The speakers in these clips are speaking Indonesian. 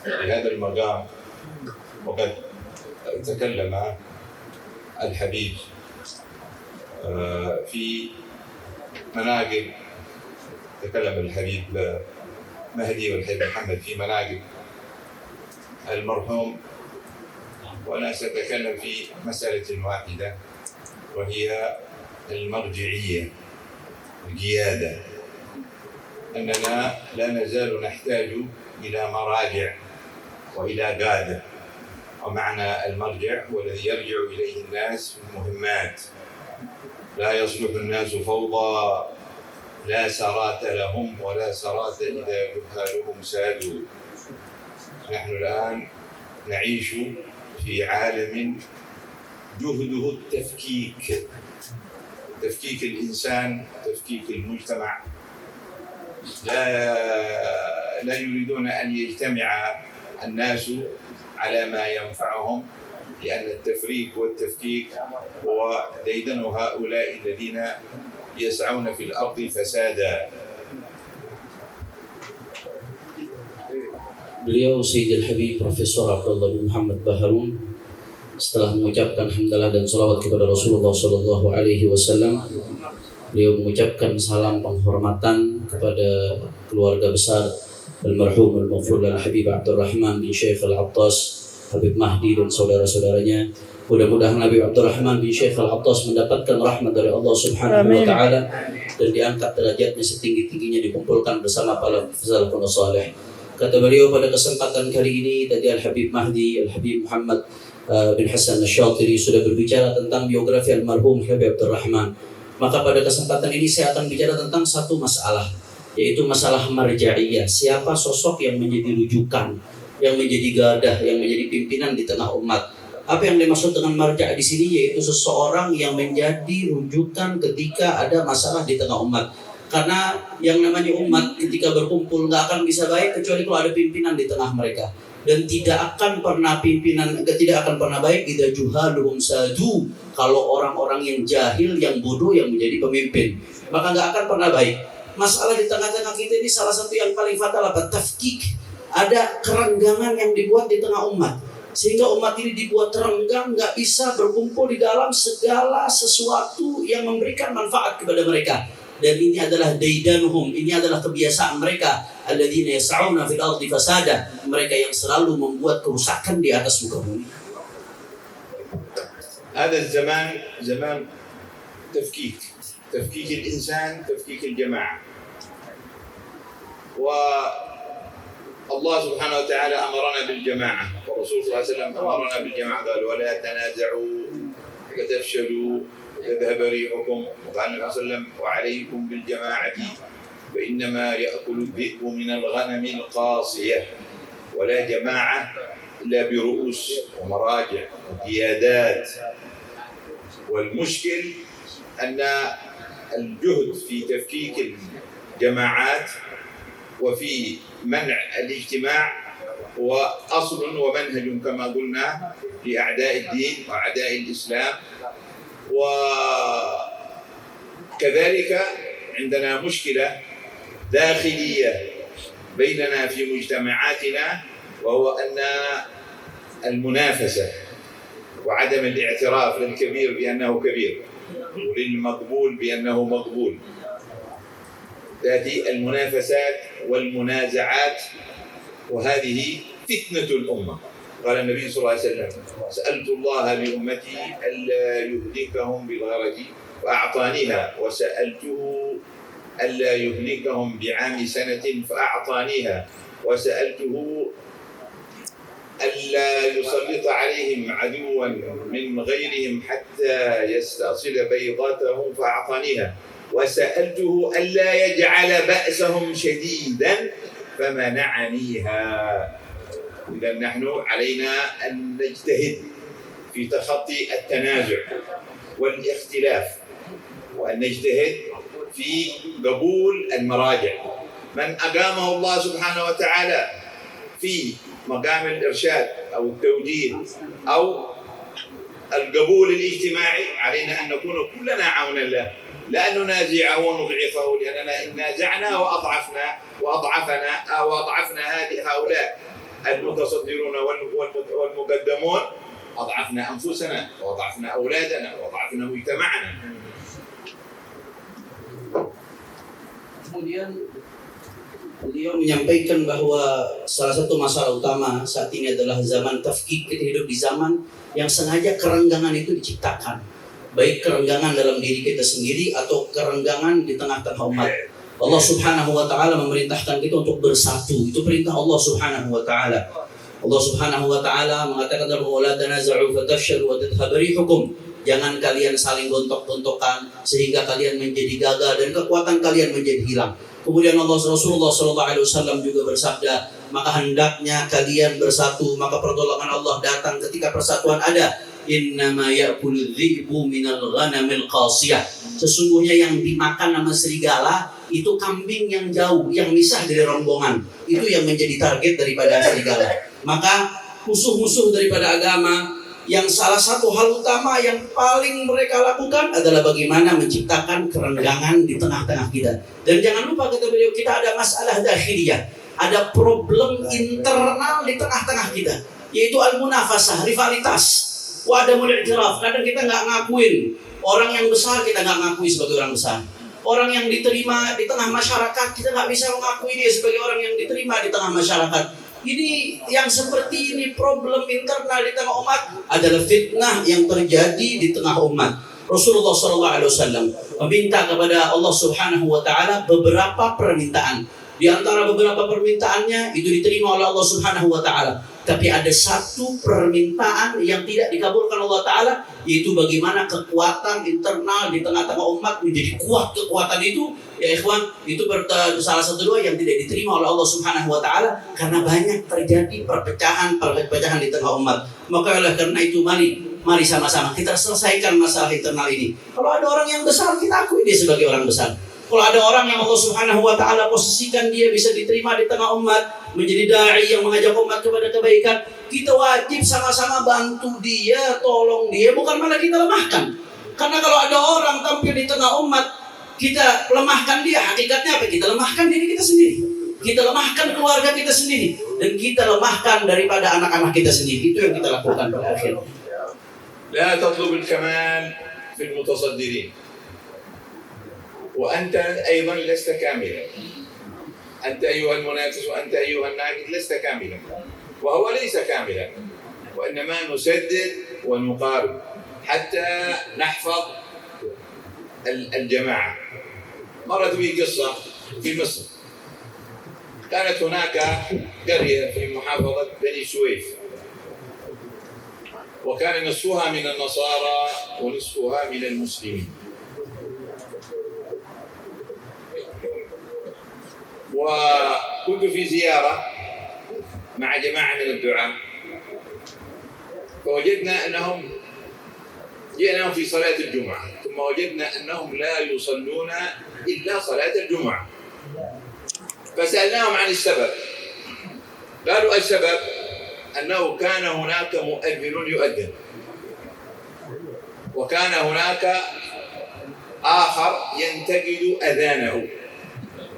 في هذا المقام. وقد تكلم الحبيب في مناقب، تكلم الحبيب مهدي والحبيب محمد في مناقب المرحوم، وأنا سأتكلم في مسألة واحدة وهي المرجعية، القيادة. أننا لا نزال نحتاج إلى مراجع وإلى قادة. ومعنى المرجع هو الذي يرجع إليه الناس في المهمات. لا يصلح الناس فوضى، لا سرات لهم ولا سرات إذا جهالهم سادوا. نحن الآن نعيش في عالم جهده التفكيك، تفكيك الإنسان، تفكيك المجتمع. لا يريدون أن يجتمع الناس على ما ينفعهم، لأن التفريق والتفكيك هو ديدن هؤلاء الذين يسعون في الأرض فسادا. Beliau Sayyidil Habib Profesor Abdullah bin Muhammad Baharun setelah mengucapkan hamdalah dan salawat kepada Rasulullah Sallallahu Alaihi Wasallam, beliau mengucapkan salam penghormatan kepada keluarga besar almarhum al-Mafrud al-Habib Abdurrahman bin Syekh Al-Attas, Habib Mahdi dan saudara-saudaranya. Mudah-mudahan Habib Abdurrahman bin Syekh Al-Attas mendapatkan rahmat dari Allah Subhanahu wa taala dan diangkat derajatnya setinggi-tingginya, dikumpulkan bersama para salafun saleh. Kata beliau pada kesempatan kali ini, tadi Al-Habib Mahdi, Al-Habib Muhammad bin Hasan Asy-Syatiri sudah berbicara tentang biografi almarhum Habib Abdurrahman. Maka pada kesempatan ini saya akan bicara tentang satu masalah, yaitu masalah marja'iyah. Siapa sosok yang menjadi rujukan, yang menjadi gadah, yang menjadi pimpinan di tengah umat. Apa yang dimaksud dengan marja' di sini, yaitu seseorang yang menjadi rujukan ketika ada masalah di tengah umat. Karena yang namanya umat ketika berkumpul nggak akan bisa baik kecuali kalau ada pimpinan di tengah mereka. Dan tidak akan pernah baik idza juhaluhum sadu, kalau orang-orang yang jahil, yang bodoh yang menjadi pemimpin, maka nggak akan pernah baik. Masalah di tengah-tengah kita ini salah satu yang paling fatal apa? Tafkik. Ada kerenggangan yang dibuat di tengah umat, sehingga umat ini dibuat terenggang, nggak bisa berkumpul di dalam segala sesuatu yang memberikan manfaat kepada mereka. Dan ini adalah daidanuhum, ini adalah kebiasaan mereka, alladzina yas'auna fil ardi fasada, mereka yang selalu membuat kerusakan di atas muka bumi. هذا الزمان زمان تفكيك الإنسان، تفكيك الجماعة. والله سبحانه وتعالى أمرنا بالجماعة، والرسول صلى الله عليه وسلم أمرنا بالجماعة، قال ولا تنازعوا فتفشلوا وتذهب ريحكم. وقال النبي صلى الله عليه وسلم وعليكم بالجماعة فإنما يأكل الذئب من الغنم القاصية. ولا جماعة إلا برؤوس ومراجع وقيادات. والمشكل أن الجهد في تفكيك الجماعات وفي منع الاجتماع هو أصل ومنهج كما قلنا لأعداء الدين وأعداء الإسلام. وكذلك عندنا مشكلة داخلية بيننا في مجتمعاتنا، وهو أن المنافسة وعدم الاعتراف للكبير بأنه كبير وللمقبول بأنه مقبول. تأتي المنافسات والمنازعات، وهذه فتنة الأمة. قال النبي صلى الله عليه وسلم سألت الله لأمتي ألا يهلكهم بالغرق فأعطانيها، وسألته ألا يهلكهم بعام سنة فأعطانيها، وسألته ألا يسلط عليهم عدوا من غيرهم حتى يستأصل بيضاتهم فأعطانيها، وسألته ألا يجعل بأسهم شديدا فمنعنيها. إذا نحن علينا أن نجتهد في تخطي التنازع والاختلاف، وأن نجتهد في قبول المراجع. من أقامه الله سبحانه وتعالى في مقام الإرشاد أو التوجيه أو القبول الاجتماعي، علينا أن نكون كلنا عونا له، لا ننازعه ونضعفه، لأننا إن نازعنا وأضعفنا هؤلاء المتصدرون والمقدمون أضعفنا أنفسنا وأضعفنا أولادنا وأضعفنا مجتمعنا. Kemudian beliau menyampaikan bahwa salah satu masalah utama saat ini adalah zaman tafkik. Kita hidup di zaman yang sengaja kerenggangan itu diciptakan, baik kerenggangan dalam diri kita sendiri atau kerenggangan di tengah-tengah umat. Allah Subhanahu wa taala memerintahkan kita untuk bersatu. Itu perintah Allah Subhanahu wa taala. Allah Subhanahu wa taala mengatakan dalam wala tanaza'u fatafshalu wa tadhhabu rihukum. Jangan kalian saling gontok-gontokan sehingga kalian menjadi gagal dan kekuatan kalian menjadi hilang. Kemudian Rasulullah sallallahu alaihi wasallam juga bersabda, maka hendaknya kalian bersatu, maka pertolongan Allah datang ketika persatuan ada. Innama ya'kulu dhi'bu minal ghanamil qasiyah. Sesungguhnya yang dimakan sama serigala itu kambing yang jauh, yang misah dari rombongan. Itu yang menjadi target daripada serigala. Maka musuh-musuh daripada agama yang salah satu hal utama yang paling mereka lakukan adalah bagaimana menciptakan kerenggangan di tengah-tengah kita. Dan jangan lupa kata beliau, kita ada masalah dakhiliyah, ada problem internal di tengah-tengah kita, yaitu al-munafasah, rivalitas. Wadamul i'tiraf, kadang kita nggak ngakuin orang yang besar, kita nggak ngakui sebagai orang besar. Orang yang diterima di tengah masyarakat, kita nggak bisa mengakui dia sebagai orang yang diterima di tengah masyarakat. Ini yang seperti ini, problem internal di tengah umat adalah fitnah yang terjadi di tengah umat. Rasulullah SAW meminta kepada Allah Subhanahu wa taala beberapa permintaan. Di antara beberapa permintaannya itu diterima oleh Allah Subhanahu wa taala. Tapi ada satu permintaan yang tidak dikabulkan Allah Ta'ala, yaitu bagaimana kekuatan internal di tengah-tengah umat menjadi kuat. Kekuatan itu, ya ikhwan, itu salah satu doa yang tidak diterima oleh Allah Subhanahu wa Ta'ala, karena banyak terjadi perpecahan di tengah umat. Maka oleh karena itu mari sama-sama kita selesaikan masalah internal ini. Kalau ada orang yang besar, kita akui dia sebagai orang besar. Kalau ada orang yang Allah Subhanahu wa taala posisikan dia bisa diterima di tengah umat, menjadi dai yang mengajak umat kepada kebaikan, kita wajib sama-sama bantu dia, tolong dia, bukan malah kita lemahkan. Karena kalau ada orang tampil di tengah umat, kita lemahkan dia, hakikatnya apa? Kita lemahkan diri kita sendiri. Kita lemahkan keluarga kita sendiri, dan kita lemahkan daripada anak-anak kita sendiri. Itu yang kita lakukan pada akhirnya. La tatlub al-kamal fi al-mutasaddirin. وأنت أيضا لست كاملا. أنت أيها المنافس وأنت أيها الناقد لست كاملا، وهو ليس كاملا، وإنما نسدد ونقارب حتى نحفظ الجماعة. مرت بي قصة في مصر، كانت هناك قرية في محافظة بني سويف، وكان نصفها من النصارى ونصفها من المسلمين. وكنت في زيارة مع جماعة من الدعاة، فوجدنا أنهم جئنا في صلاة الجمعة، ثم وجدنا أنهم لا يصلون إلا صلاة الجمعة. فسألناهم عن السبب، قالوا السبب أنه كان هناك مؤذن يؤذن، وكان هناك آخر ينتقد أذانه،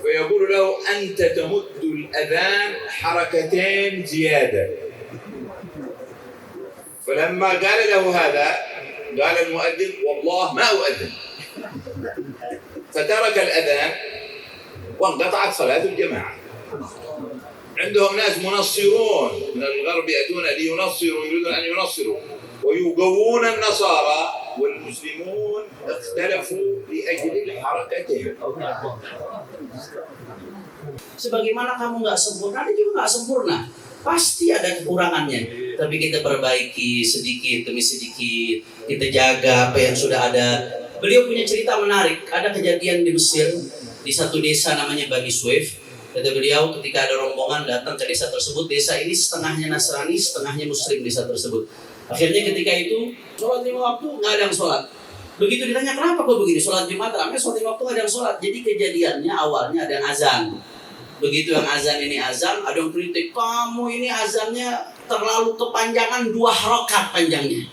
فيقول له أنت تمد الأذان حركتين زيادة. فلما قال له هذا قال المؤذن والله ما أؤذن، فترك الأذان وانقطعت صلاة الجماعة. عندهم ناس منصرون من الغرب يأتون لينصروا، يريدون أن ينصروا ويقوون النصارى، والمسلمون اختلفوا لأجل الحركتين. Sebagaimana kamu nggak sempurna, dia juga nggak sempurna. Pasti ada kekurangannya. Tapi kita perbaiki sedikit demi sedikit. Kita jaga apa yang sudah ada. Beliau punya cerita menarik. Ada kejadian di Mesir, di satu desa namanya Bani Suwaif. Kata beliau, ketika ada rombongan datang ke desa tersebut, desa ini setengahnya Nasrani, setengahnya Muslim desa tersebut. Akhirnya ketika itu, sholat 5 waktu nggak ada yang sholat. Begitu ditanya kenapa kok begini, sholat Jumat ramai, sholat 5 waktu nggak ada yang sholat. Jadi kejadiannya awalnya ada yang azan. Begitu yang azan ini azan, ada yang kritik, kamu ini azannya terlalu kepanjangan, 2 rakaat panjangnya.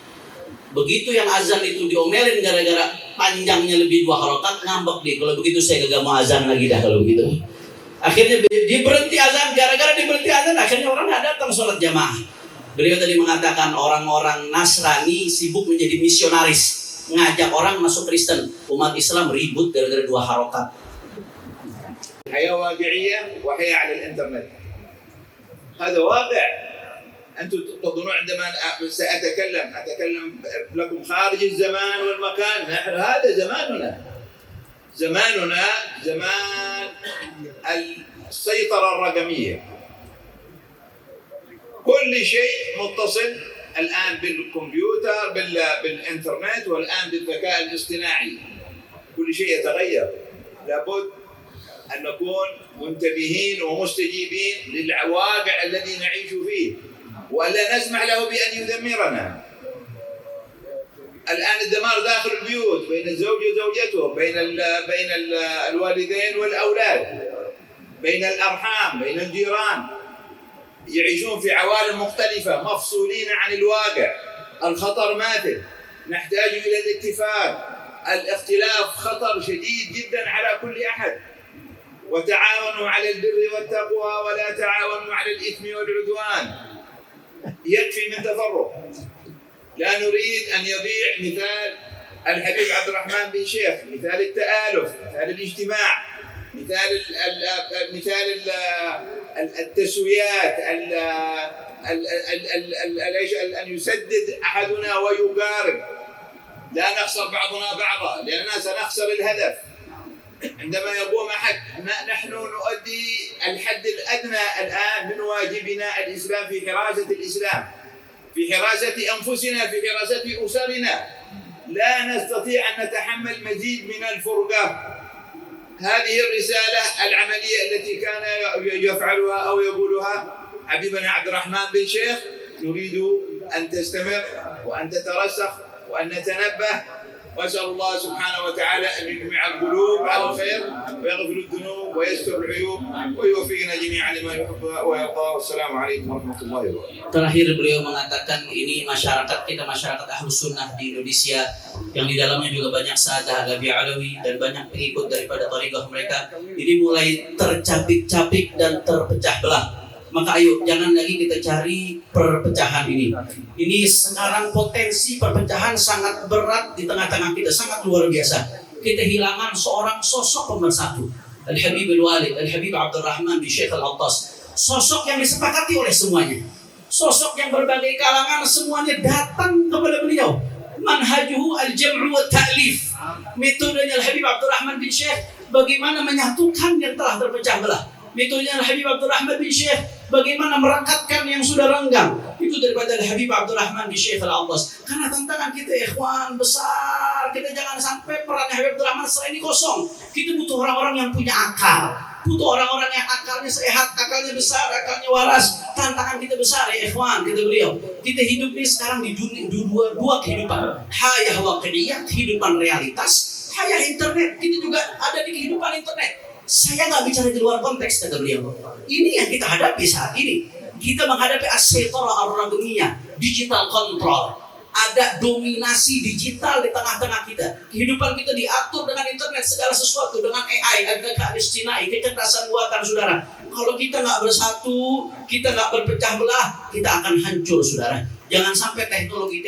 Begitu yang azan itu diomelin gara-gara panjangnya lebih 2 rakaat, ngambek dia. Kalau begitu saya gak mau azan lagi dah kalau begitu. Akhirnya dia berhenti azan, gara-gara dia berhenti azan, akhirnya orang nggak datang datang sholat jamaah. Beliau tadi mengatakan orang-orang Nasrani sibuk menjadi misionaris, mengajak orang masuk Kristen. Umat Islam ribut gara-gara 2 harokat. حياة واقعية وحياة على الإنترنت. هذا واقع. أنتم تظنون عندما سأتكلم لكم خارج الزمان والمكان. نحن هذا زماننا زمان السيطرة الرقمية. كل شيء متصل الآن بالكمبيوتر بالإنترنت والآن بالذكاء الاصطناعي. كل شيء يتغير. لابد أن نكون منتبهين ومستجيبين للواقع الذي نعيش فيه ولا نسمح له بأن يدمرنا. الآن الدمار داخل البيوت بين الزوج وزوجته، بين الوالدين والأولاد، بين الأرحام، بين الجيران. يعيشون في عوالم مختلفة مفصولين عن الواقع. الخطر ماثل. نحتاج إلى الاتفاق. الاختلاف خطر شديد جدا على كل أحد. وتعاونوا على البر والتقوى ولا تعاونوا على الإثم والعدوان. يكفي من تفرق. لا نريد أن يضيع مثال الحبيب عبد الرحمن بن شيخ، مثال التآلف، مثال الاجتماع، مثال التسويات، أن يسدد أحدنا ويقارب. لا نخسر بعضنا بعضا لأننا سنخسر الهدف. عندما يقوم أحد نحن نؤدي الحد الأدنى الآن من واجبنا الإسلام في حراسة الإسلام، في حراسة أنفسنا، في حراسة أسرنا. لا نستطيع أن نتحمل مزيد من الفرقة. هذه الرسالة العملية التي كان يفعلها أو يقولها حبيبنا عبد الرحمن بن شيخ نريد أن تستمر وأن تترسخ وأن نتنبه. وأسأل الله سبحانه وتعالى أن يجمع القلوب على الخير ويغفر الذنوب ويستر العيوب ويوفقنا جميعا لما يحب ويرضى. والسلام عليكم ورحمة الله وبركاته. Terakhir beliau mengatakan ini masyarakat kita, masyarakat Ahlus Sunnah di Indonesia yang di dalamnya juga banyak Sadah Alawi Alawi dan banyak pengikut daripada thariqah mereka, ini mulai tercapik-capik dan terpecah belah. Maka ayo jangan lagi kita cari perpecahan ini. Ini sekarang potensi perpecahan sangat berat di tengah-tengah kita, sangat luar biasa. Kita hilangan seorang sosok pemersatu. Al-Habib Al-Walid, Al-Habib Abdul Rahman bin Syekh Al-Attas. Sosok yang disepakati oleh semuanya. Sosok yang berbagai kalangan semuanya datang kepada beliau. Manhajuhu al-jam'u wa ta'lif. Metodenya Al-Habib Abdul Rahman bin Syekh bagaimana menyatukan yang telah terpecah belah. Metodenya Al-Habib Abdul Rahman bin Syekh bagaimana merekatkan yang sudah renggang. Itu daripada Al-Habib Abdul Rahman bin Syekh Al-Attas. Karena tantangan kita ikhwan besar. Kita jangan sampai peran Habib Abdul Rahman selain ini kosong. Kita butuh orang-orang yang punya akal. Butuh orang-orang yang akalnya sehat, akalnya besar, akalnya waras. Tantangan kita besar ya ikhwan, kata beliau. Kita hidup ini sekarang di dua kehidupan. Hayah waqi'iyah, kehidupan realitas. Hayah internet, kita juga ada di kehidupan internet. Saya nggak bicara di luar konteks, kata beliau. Ini yang kita hadapi saat ini. Kita menghadapi as-saytara ar-raqmiyah, digital control. Ada dominasi digital di tengah-tengah kita. Kehidupan kita diatur dengan internet, segala sesuatu dengan AI, adakah istinai, kecerdasan buatan saudara. Kalau kita nggak bersatu, kita nggak berpecah belah, kita akan hancur saudara. Jangan sampai teknologi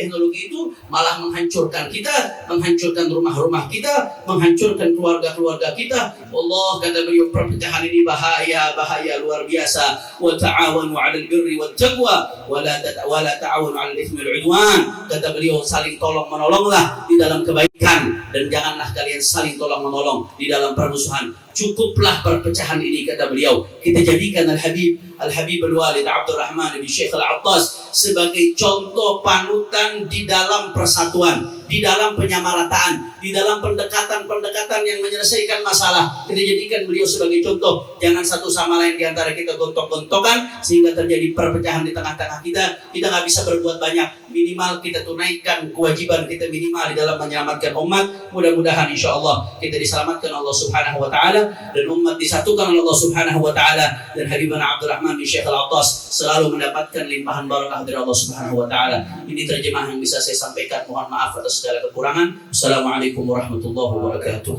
itu malah menghancurkan kita, menghancurkan rumah-rumah kita, menghancurkan keluarga-keluarga kita. Allah kata beliau, perpecahan ini bahaya luar biasa. Wa ta'awanu 'alal birri wat taqwa wa la ta'awanu 'alal itsmi wal 'udwan. Kata beliau, saling tolong menolonglah di dalam kebaikan dan janganlah kalian saling tolong menolong di dalam permusuhan. Cukuplah perpecahan ini, kata beliau. Kita jadikan Al-Habib Al-Walid Abdul Rahman bin Syekh Al-Attas sebagai contoh panutan di dalam persatuan, di dalam penyamarataan, di dalam pendekatan yang menyelesaikan masalah. Kita jadikan beliau sebagai contoh. Jangan satu sama lain di antara kita gontok-gontokan sehingga terjadi perpecahan di tengah-tengah kita. Kita nggak bisa berbuat banyak. Minimal kita tunaikan kewajiban kita minimal di dalam menyelamatkan umat. Mudah-mudahan insya Allah kita diselamatkan Allah Subhanahu Wa Taala dan umat disatukan oleh Allah Subhanahu Wa Taala, dan Habibana Abdul Rahman bin Syekh Al-Attas selalu mendapatkan limpahan barakah dari Allah Subhanahu Wa Taala. Ini terjemah yang bisa saya sampaikan. Mohon maaf atas segala kekurangan. Assalamualaikum warahmatullahi wabarakatuh.